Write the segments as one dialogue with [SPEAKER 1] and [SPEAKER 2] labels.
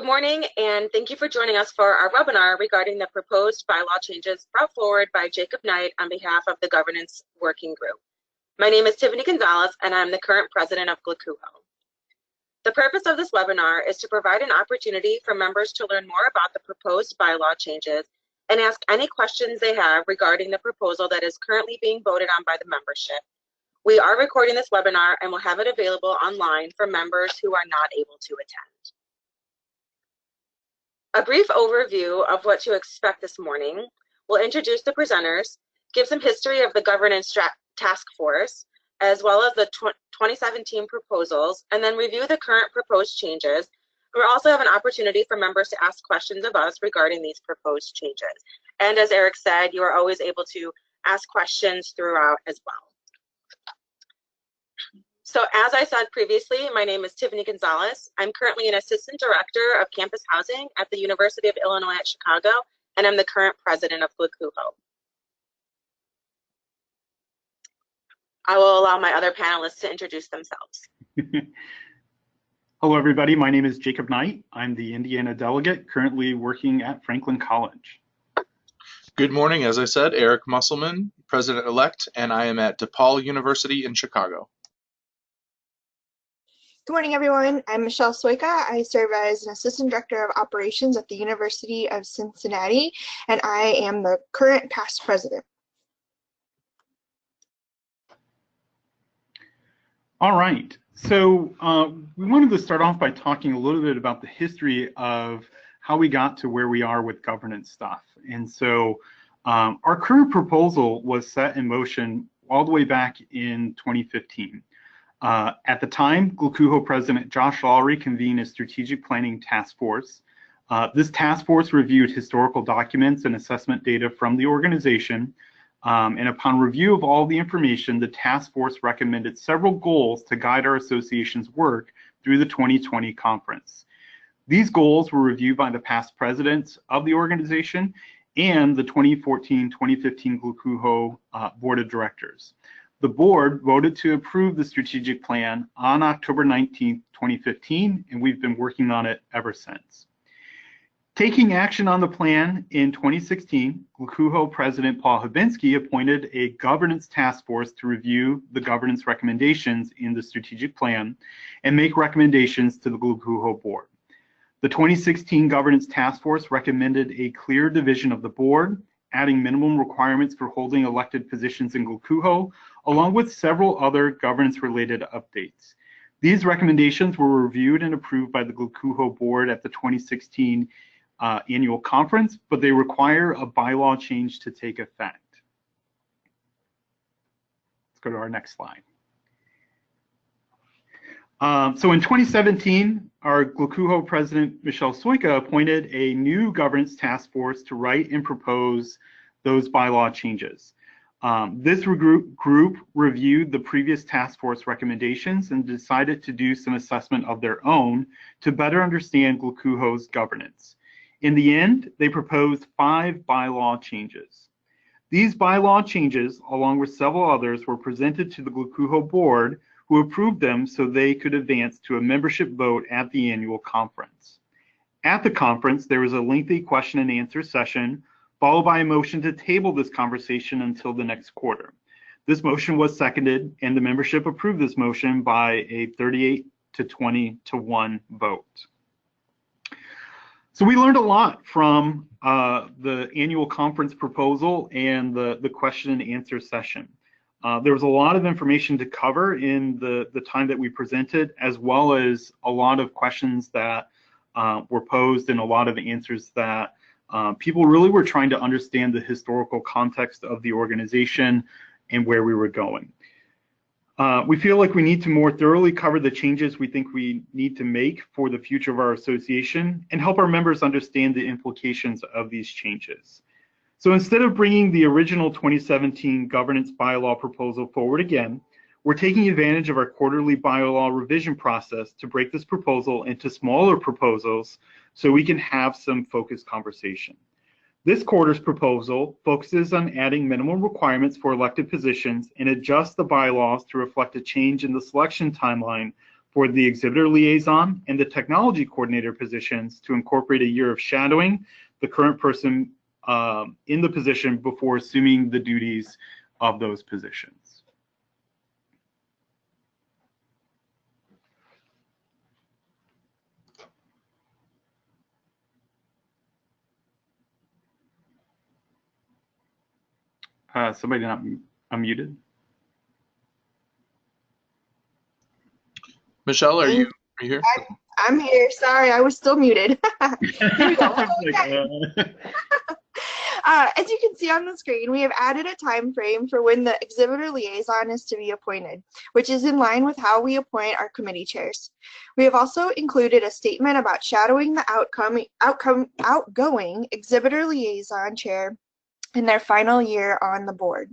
[SPEAKER 1] Good morning, and thank you for joining us for our webinar regarding the proposed bylaw changes brought forward by Jacob Knight on behalf of the Governance Working Group. My name is Tiffany Gonzalez, and I'm the current president of GLACUHO. The purpose of this webinar is to provide an opportunity for members to learn more about the proposed bylaw changes and ask any questions they have regarding the proposal that is currently being voted on by the membership. We are recording this webinar and will have it available online for members who are not able to attend. A brief overview of what to expect this morning. We'll introduce the presenters, give some history of the Governance Task Force, as well as the 2017 proposals, and then review the current proposed changes. We'll also have an opportunity for members to ask questions of us regarding these proposed changes. And as Eric said, you are always able to ask questions throughout as well. So as I said previously, my name is Tiffany Gonzalez. I'm currently an Assistant Director of Campus Housing at the University of Illinois at Chicago, and I'm the current president of GLACUHO. I will allow my other panelists to introduce themselves.
[SPEAKER 2] Hello, everybody. My name is Jacob Knight. I'm the Indiana delegate, currently working at Franklin College.
[SPEAKER 3] Good morning. As I said, Eric Musselman, president-elect, and I am at DePaul University in Chicago.
[SPEAKER 4] Good morning, everyone. I'm Michelle Soika. I serve as an Assistant Director of Operations at the University of Cincinnati, and I am the current past president.
[SPEAKER 2] All right. So we wanted to start off by talking a little bit about the history of how we got to where we are with governance stuff. And so our current proposal was set in motion all the way back in 2015. At the time, GLACUHO President Josh Lawry convened a strategic planning task force. This task force reviewed historical documents and assessment data from the organization. And upon review of all the information, the task force recommended several goals to guide our association's work through the 2020 conference. These goals were reviewed by the past presidents of the organization and the 2014-2015 GLACUHO Board of Directors. The board voted to approve the strategic plan on October 19, 2015, and we've been working on it ever since. Taking action on the plan in 2016, GLACUHO President Paul Habinski appointed a governance task force to review the governance recommendations in the strategic plan and make recommendations to the GLACUHO board. The 2016 governance task force recommended a clear division of the board, adding minimum requirements for holding elected positions in GLACUHO, along with several other governance-related updates. These recommendations were reviewed and approved by the GLACUHO board at the 2016 annual conference, but they require a bylaw change to take effect. Let's go to our next slide. So in 2017, our GLACUHO president, Michelle Soika, appointed a new governance task force to write and propose those bylaw changes. This group reviewed the previous task force recommendations and decided to do some assessment of their own to better understand GLACUHO's governance. In the end, they proposed 5 bylaw changes. These bylaw changes, along with several others, were presented to the GLACUHO board, who approved them so they could advance to a membership vote at the annual conference. At the conference, there was a lengthy question and answer session, followed by a motion to table this conversation until the next quarter. This motion was seconded, and the membership approved this motion by a 38 to 20 to 1 vote. So we learned a lot from the annual conference proposal and the question and answer session. There was a lot of information to cover in the time that we presented, as well as a lot of questions that were posed and a lot of answers that people really were trying to understand the historical context of the organization and where we were going. We feel like we need to more thoroughly cover the changes we think we need to make for the future of our association and help our members understand the implications of these changes. So instead of bringing the original 2017 governance bylaw proposal forward again, we're taking advantage of our quarterly bylaw revision process to break this proposal into smaller proposals so we can have some focused conversation. This quarter's proposal focuses on adding minimum requirements for elected positions and adjusts the bylaws to reflect a change in the selection timeline for the Exhibitor Liaison and the Technology Coordinator positions to incorporate a year of shadowing the current person in the position before assuming the duties of those positions. Somebody not unmuted?
[SPEAKER 3] Michelle, are you here?
[SPEAKER 4] I'm here. Sorry, I was still muted. Here we go. As you can see on the screen, we have added a time frame for when the exhibitor liaison is to be appointed, which is in line with how we appoint our committee chairs. We have also included a statement about shadowing the outgoing exhibitor liaison chair in their final year on the board.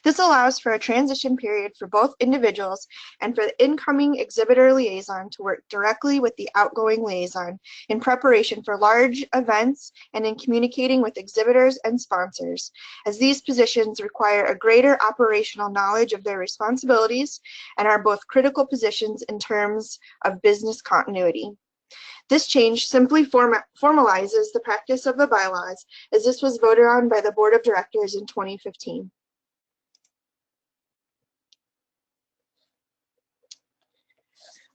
[SPEAKER 4] This allows for a transition period for both individuals and for the incoming exhibitor liaison to work directly with the outgoing liaison in preparation for large events and in communicating with exhibitors and sponsors, as these positions require a greater operational knowledge of their responsibilities and are both critical positions in terms of business continuity. This change simply formalizes the practice of the bylaws, as this was voted on by the Board of Directors in 2015.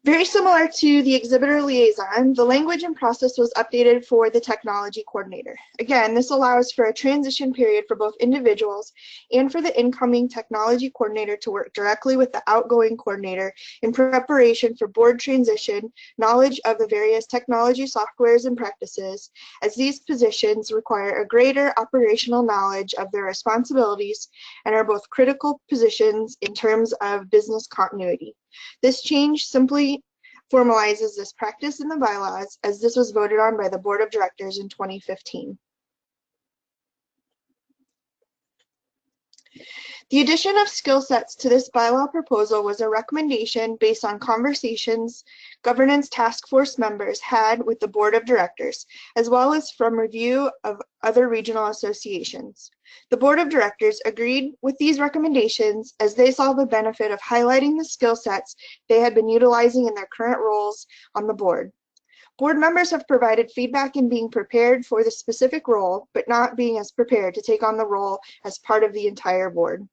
[SPEAKER 4] Very similar to the exhibitor liaison, the language and process was updated for the technology coordinator. Again, this allows for a transition period for both individuals and for the incoming technology coordinator to work directly with the outgoing coordinator in preparation for board transition, knowledge of the various technology softwares and practices, as these positions require a greater operational knowledge of their responsibilities and are both critical positions in terms of business continuity. This change simply formalizes this practice in the bylaws, as this was voted on by the Board of Directors in 2015. The addition of skill sets to this bylaw proposal was a recommendation based on conversations governance task force members had with the Board of Directors, as well as from review of other regional associations. The Board of Directors agreed with these recommendations as they saw the benefit of highlighting the skill sets they had been utilizing in their current roles on the board. Board members have provided feedback in being prepared for the specific role, but not being as prepared to take on the role as part of the entire board.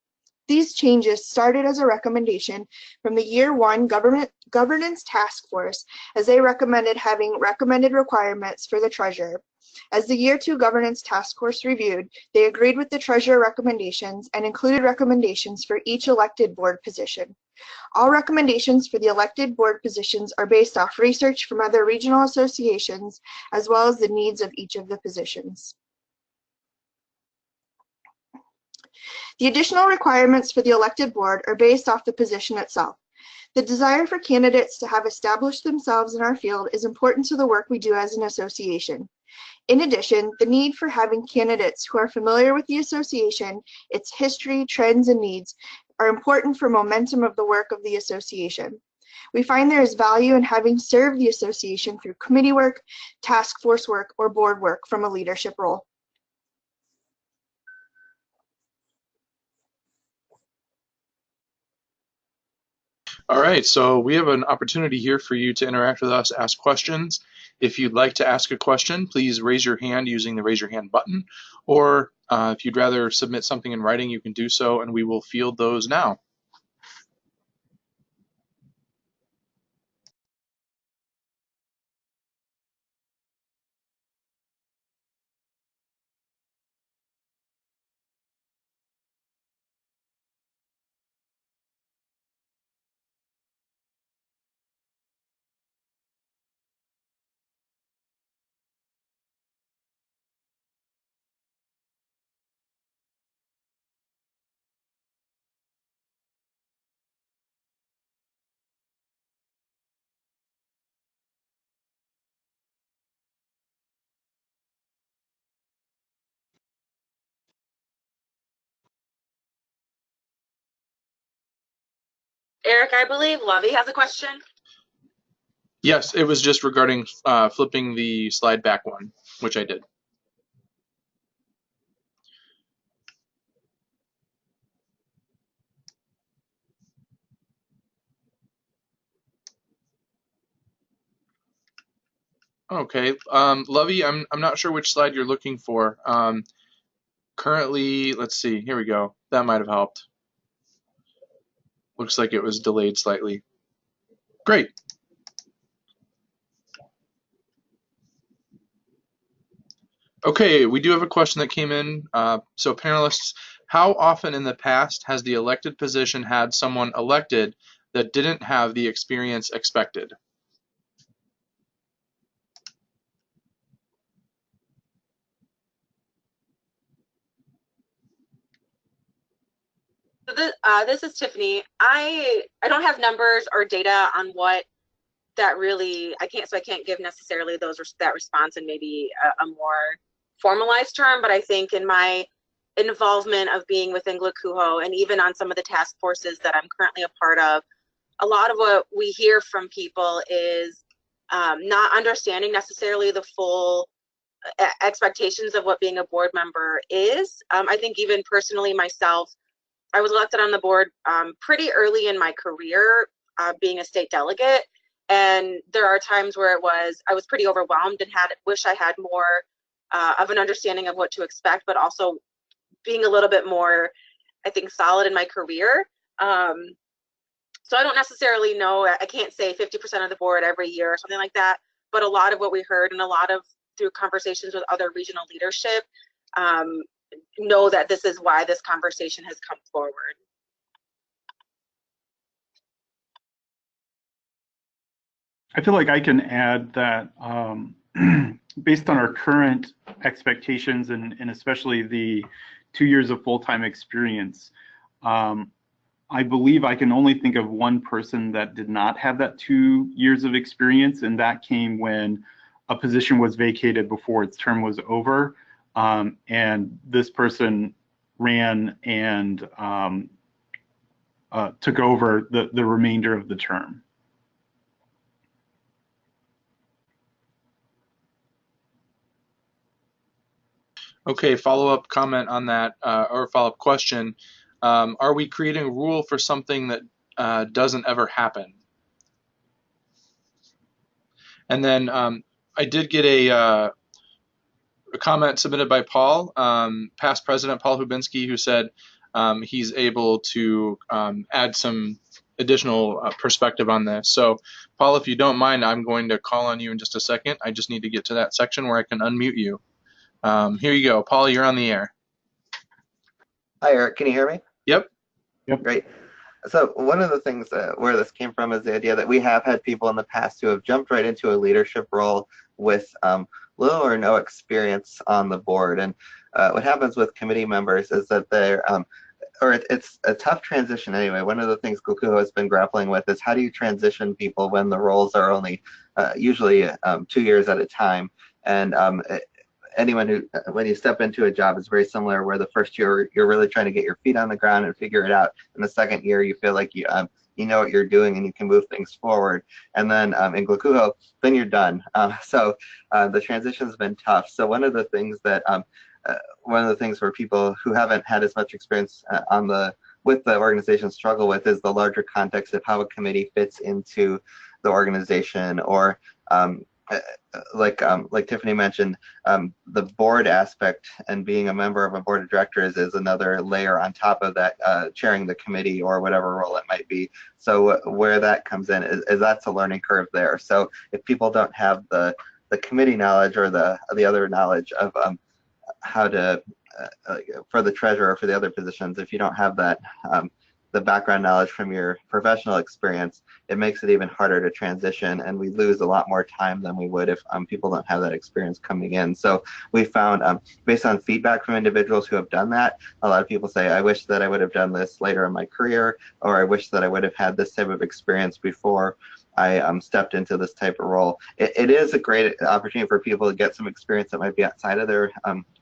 [SPEAKER 4] These changes started as a recommendation from the Year 1 Governance Task Force, as they recommended having recommended requirements for the treasurer. As the Year 2 Governance Task Force reviewed, they agreed with the treasurer recommendations and included recommendations for each elected board position. All recommendations for the elected board positions are based off research from other regional associations, as well as the needs of each of the positions. The additional requirements for the elected board are based off the position itself. The desire for candidates to have established themselves in our field is important to the work we do as an association. In addition, the need for having candidates who are familiar with the association, its history, trends, and needs are important for momentum of the work of the association. We find there is value in having served the association through committee work, task force work, or board work from a leadership role.
[SPEAKER 3] All right, so we have an opportunity here for you to interact with us, ask questions. If you'd like to ask a question, please raise your hand using the raise your hand button, or if you'd rather submit something in writing, you can do so, and we will field those now.
[SPEAKER 1] Eric, I believe Lovey has a question.
[SPEAKER 3] Yes, it was just regarding flipping the slide back one, which I did. Okay, Lovey, I'm not sure which slide you're looking for. Currently, let's see, here we go. That might have helped. Looks like it was delayed slightly. Great. Okay, we do have a question that came in. So panelists, how often in the past has the elected position had someone elected that didn't have the experience expected?
[SPEAKER 1] So this is Tiffany. I don't have numbers or data on what that really, I can't give necessarily that response in maybe a more formalized term, but I think in my involvement of being within GLACUHO and even on some of the task forces that I'm currently a part of, a lot of what we hear from people is not understanding necessarily the full expectations of what being a board member is. I think even personally myself, I was elected on the board pretty early in my career, being a state delegate. And there are times where I was pretty overwhelmed and wish I had more of an understanding of what to expect, but also being a little bit more, I think, solid in my career. So I don't necessarily know, I can't say 50% of the board every year or something like that, but a lot of what we heard and a lot of through conversations with other regional leadership, know that this is why this conversation has come forward.
[SPEAKER 2] I feel like I can add that based on our current expectations and especially the 2 years of full-time experience, I believe I can only think of one person that did not have that 2 years of experience, and that came when a position was vacated before its term was over. And this person ran and took over the remainder of the term.
[SPEAKER 3] Okay, follow-up comment on that, or follow-up question. Are we creating a rule for something that doesn't ever happen? And then I did get a comment submitted by Paul, past president Paul Hubinski, who said he's able to add some additional perspective on this. So Paul, if you don't mind, I'm going to call on you in just a second. I just need to get to that section where I can unmute you. Here you go. Paul, you're on the air.
[SPEAKER 5] Hi, Eric. Can you hear me?
[SPEAKER 3] Yep.
[SPEAKER 2] Yep.
[SPEAKER 5] Great. So one of the things where this came from is the idea that we have had people in the past who have jumped right into a leadership role with little or no experience on the board. And what happens with committee members is that it's a tough transition anyway. One of the things GLACUHO has been grappling with is how do you transition people when the roles are only usually 2 years at a time. And anyone who, when you step into a job, is very similar, where the first year you're really trying to get your feet on the ground and figure it out. And the second year you feel like you know what you're doing and you can move things forward. And then in GLACUHO, then you're done. So the transition has been tough. So one of the things where people who haven't had as much experience with the organization struggle with is the larger context of how a committee fits into the organization, or like Tiffany mentioned, the board aspect and being a member of a board of directors is another layer on top of that, chairing the committee or whatever role it might be. So where that comes in is that's a learning curve there. So if people don't have the committee knowledge or the other knowledge of how to for the treasurer or for the other positions, if you don't have that the background knowledge from your professional experience, it makes it even harder to transition, and we lose a lot more time than we would if people don't have that experience coming in. So we found, based on feedback from individuals who have done that, a lot of people say, I wish that I would have done this later in my career, or I wish that I would have had this type of experience before I stepped into this type of role. It is a great opportunity for people to get some experience that might be outside of their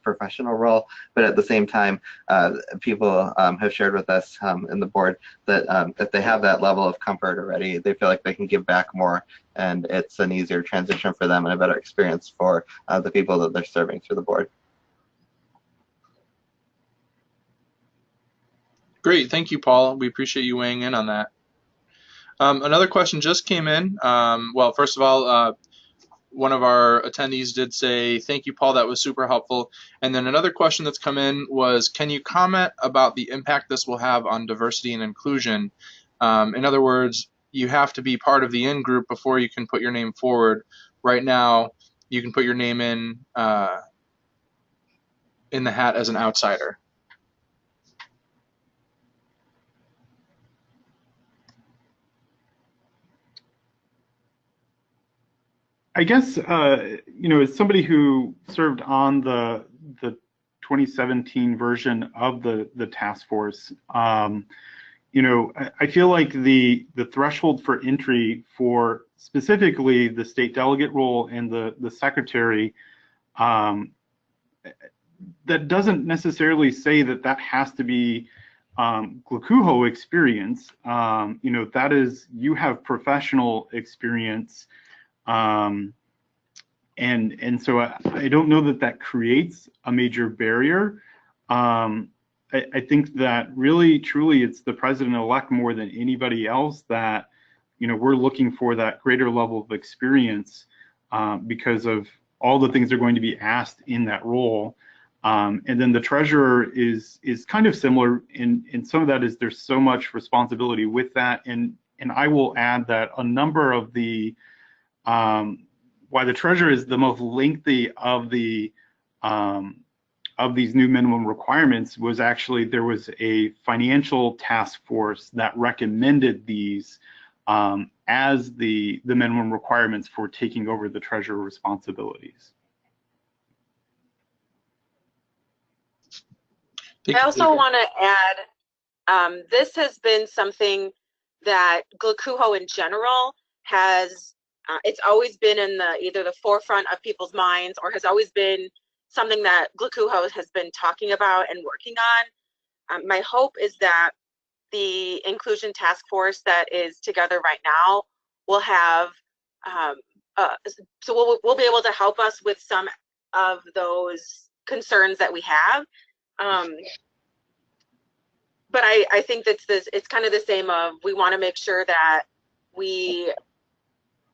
[SPEAKER 5] professional role, but at the same time, people have shared with us in the board that if they have that level of comfort already, they feel like they can give back more, and it's an easier transition for them and a better experience for the people that they're serving through the board.
[SPEAKER 3] Great, thank you, Paul. We appreciate you weighing in on that. Another question just came in. Well, first of all, one of our attendees did say, thank you, Paul, that was super helpful. And then another question that's come in was, can you comment about the impact this will have on diversity and inclusion? In other words, you have to be part of the in-group before you can put your name forward. Right now, you can put your name in the hat as an outsider.
[SPEAKER 2] I guess, you know, as somebody who served on the 2017 version of the task force, you know, I feel like the threshold for entry for specifically the state delegate role and the secretary, that doesn't necessarily say that that has to be GLACUHO experience. You know, that is, you have professional experience. And so I don't know that that creates a major barrier. I think that really, truly, it's the president-elect more than anybody else that, you know, we're looking for that greater level of experience because of all the things that are going to be asked in that role. And then the treasurer is kind of similar in some of that is there's so much responsibility with that. And I will add that a number of the why the treasurer is the most lengthy of these new minimum requirements was actually there was a financial task force that recommended these as the minimum requirements for taking over the treasurer responsibilities.
[SPEAKER 1] I also want to add, this has been something that GLACUHO in general has, it's always been in either the forefront of people's minds or has always been something that GLACUHO has been talking about and working on. My hope is that the inclusion task force that is together right now will have, so we'll be able to help us with some of those concerns that we have. But I think that's it's kind of the same of we want to make sure that we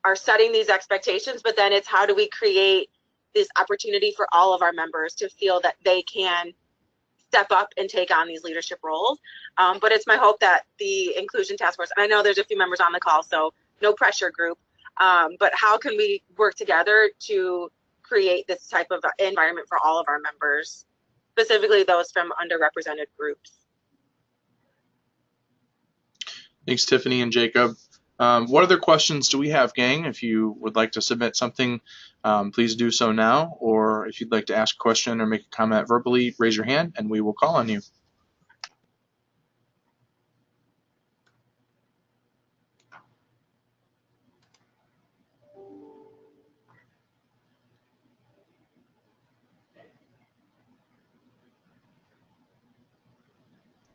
[SPEAKER 1] are setting these expectations, but then it's how do we create this opportunity for all of our members to feel that they can step up and take on these leadership roles. But it's my hope that the inclusion task force, and I know there's a few members on the call, so no pressure group, but how can we work together to create this type of environment for all of our members, specifically those from underrepresented groups?
[SPEAKER 3] Thanks, Tiffany and Jacob. What other questions do we have, gang? If you would like to submit something, please do so now. Or if you'd like to ask a question or make a comment verbally, raise your hand and we will call on you.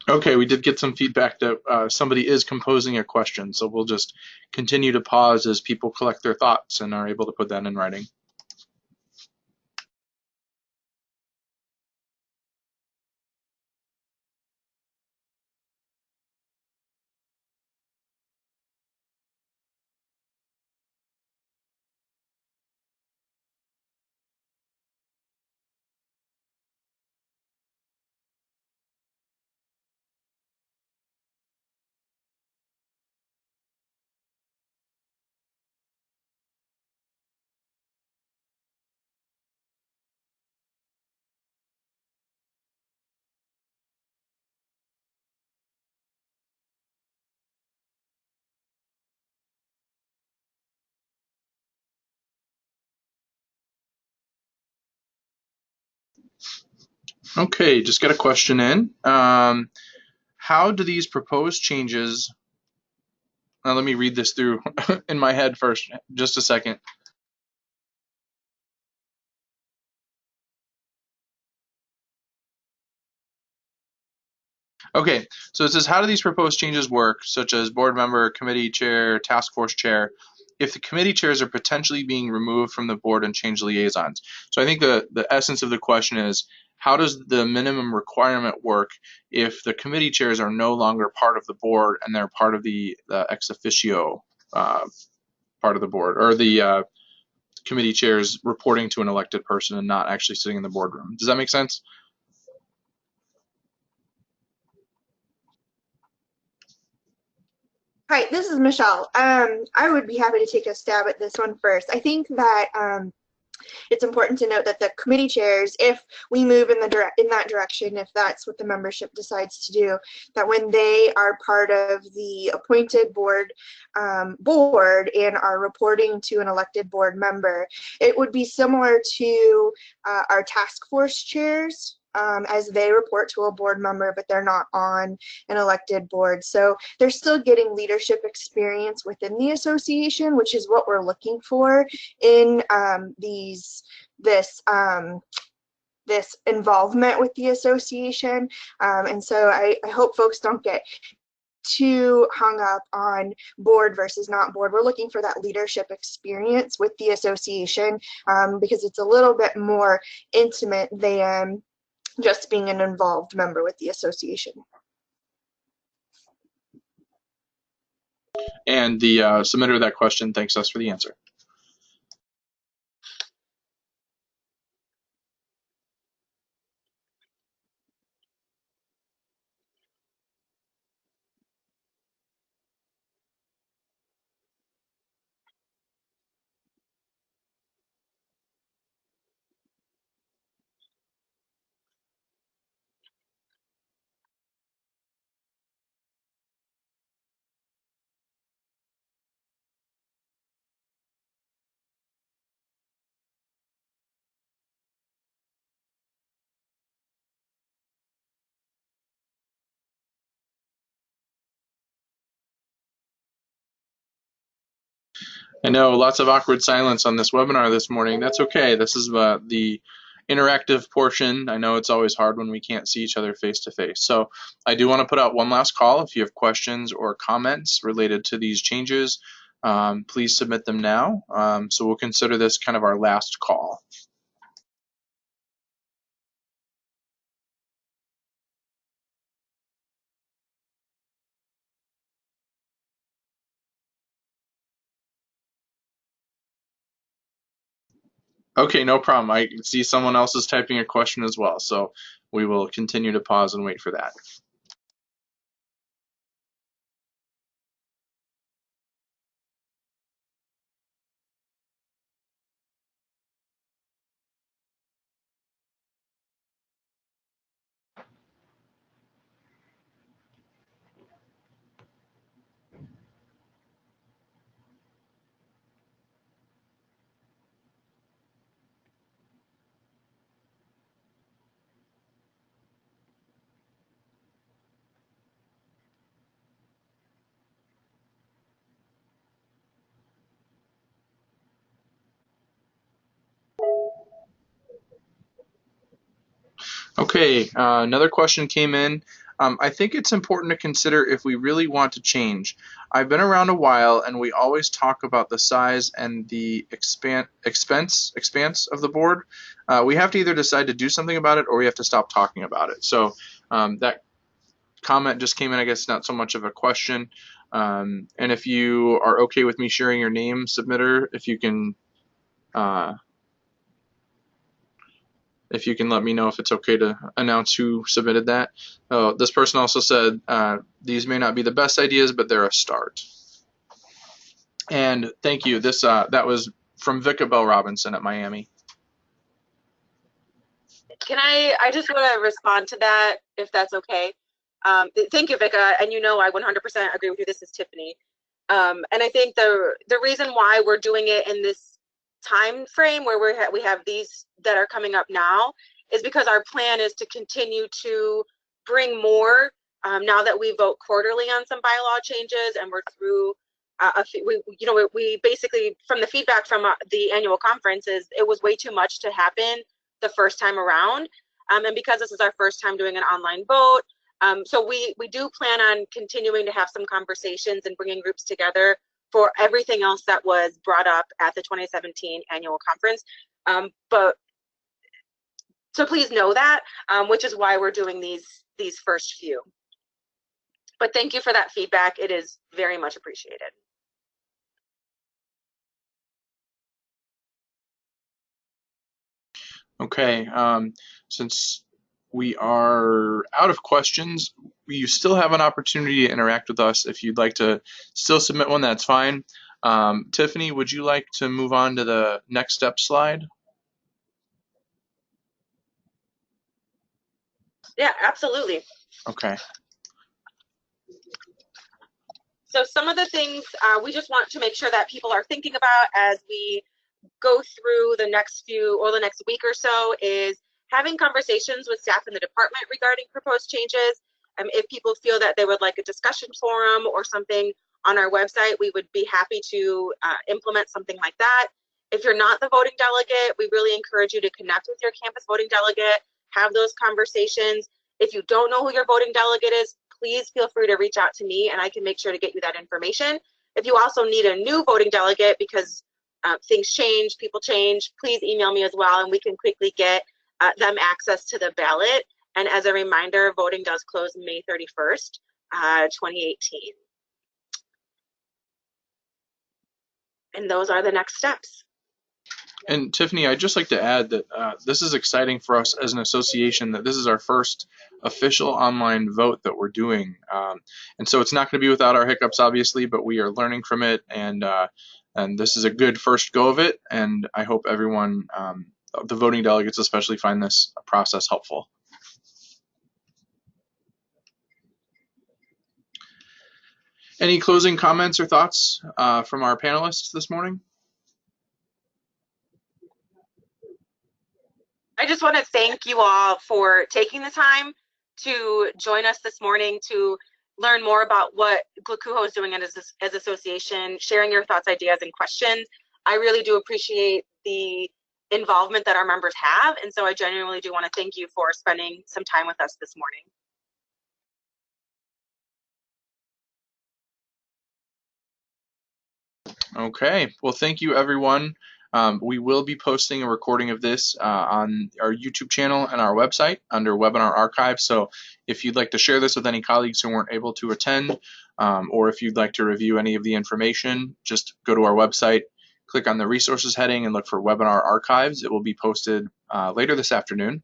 [SPEAKER 3] Okay, we did get some feedback that somebody is composing a question, so we'll just continue to pause as people collect their thoughts and are able to put that in writing. Okay, just got a question in. How do these proposed changes, now let me read this through in my head first, just a second. Okay, so it says, how do these proposed changes work, such as board member, committee chair, task force chair, if the committee chairs are potentially being removed from the board and change liaisons? So I think the essence of the question is, how does the minimum requirement work if the committee chairs are no longer part of the board and they're part of the ex officio part of the board, or the committee chairs reporting to an elected person and not actually sitting in the boardroom. Does that make sense?
[SPEAKER 4] Hi, this is Michelle. I would be happy to take a stab at this one first. I think that it's important to note that the committee chairs, if we move in that direction, if that's what the membership decides to do, that when they are part of the appointed board and are reporting to an elected board member, it would be similar to our task force chairs. As they report to a board member, but they're not on an elected board. So they're still getting leadership experience within the association, which is what we're looking for in this involvement with the association. And so I hope folks don't get too hung up on board versus not board. We're looking for that leadership experience with the association because it's a little bit more intimate than just being an involved member with the association.
[SPEAKER 3] And the submitter of that question thanks us for the answer. I know lots of awkward silence on this webinar this morning. That's okay. This is the interactive portion. I know it's always hard when we can't see each other face to face. So I do want to put out one last call. If you have questions or comments related to these changes, please submit them now. So we'll consider this kind of our last call. Okay, no problem. I see someone else is typing a question as well. So we will continue to pause and wait for that. Okay, another question came in. I think it's important to consider if we really want to change. I've been around a while and we always talk about the size and the expanse of the board. We have to either decide to do something about it or we have to stop talking about it. So that comment just came in, I guess not so much of a question. And if you are okay with me sharing your name, submitter, if you can let me know if it's okay to announce who submitted that. This person also said, these may not be the best ideas, but they're a start. And thank you. This that was from Vika Bell Robinson at Miami.
[SPEAKER 1] Can I just want to respond to that, if that's okay? Thank you, Vika. And you know I 100% agree with you. This is Tiffany. And I think the reason why we're doing it in this time frame where we have these that are coming up now is because our plan is to continue to bring more now that we vote quarterly on some bylaw changes and we're through we basically, from the feedback from the annual conferences, it was way too much to happen the first time around, and because this is our first time doing an online vote, so we do plan on continuing to have some conversations and bringing groups together for everything else that was brought up at the 2017 annual conference. But so please know that, which is why we're doing these first few. But thank you for that feedback. It is very much appreciated.
[SPEAKER 3] Okay, since we are out of questions, you still have an opportunity to interact with us. If you'd like to still submit one, that's fine. Tiffany, would you like to move on to the next step slide?
[SPEAKER 1] Yeah, absolutely.
[SPEAKER 3] Okay.
[SPEAKER 1] So some of the things we just want to make sure that people are thinking about as we go through the next week or so is having conversations with staff in the department regarding proposed changes. If people feel that they would like a discussion forum or something on our website, we would be happy to implement something like that. If you're not the voting delegate, we really encourage you to connect with your campus voting delegate, have those conversations. If you don't know who your voting delegate is, please feel free to reach out to me and I can make sure to get you that information. If you also need a new voting delegate because things change, people change, please email me as well and we can quickly get them access to the ballot. And as a reminder, voting does close May 31st, 2018. And those are the next steps.
[SPEAKER 3] And Tiffany, I'd just like to add that this is exciting for us as an association, that this is our first official online vote that we're doing. And so it's not going to be without our hiccups, obviously, but we are learning from it. And this is a good first go of it. And I hope everyone, the voting delegates especially, find this process helpful. Any closing comments or thoughts from our panelists this morning?
[SPEAKER 1] I just want to thank you all for taking the time to join us this morning to learn more about what GLACUHO is doing as association, sharing your thoughts, ideas, and questions. I really do appreciate the involvement that our members have, and so I genuinely do want to thank you for spending some time with us this morning.
[SPEAKER 3] Okay, well, thank you, everyone. We will be posting a recording of this on our YouTube channel and our website under Webinar Archive. So if you'd like to share this with any colleagues who weren't able to attend, or if you'd like to review any of the information, just go to our website, click on the resources heading and look for Webinar Archives. It will be posted later this afternoon.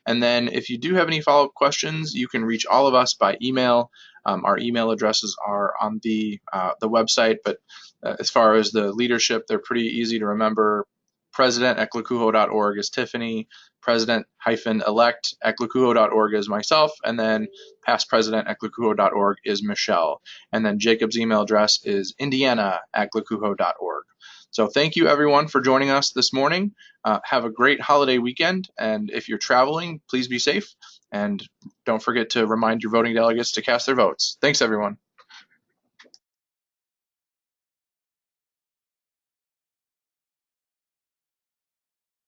[SPEAKER 3] And then if you do have any follow-up questions, you can reach all of us by email. Our email addresses are on the website, but as far as the leadership, they're pretty easy to remember. President@glacuho.org is Tiffany, President-elect@glacuho.org is myself, and then past President@glacuho.org is Michelle. And then Jacob's email address is Indiana@glacuho.org. So thank you, everyone, for joining us this morning. Have a great holiday weekend, and if you're traveling, please be safe, and don't forget to remind your voting delegates to cast their votes. Thanks, everyone.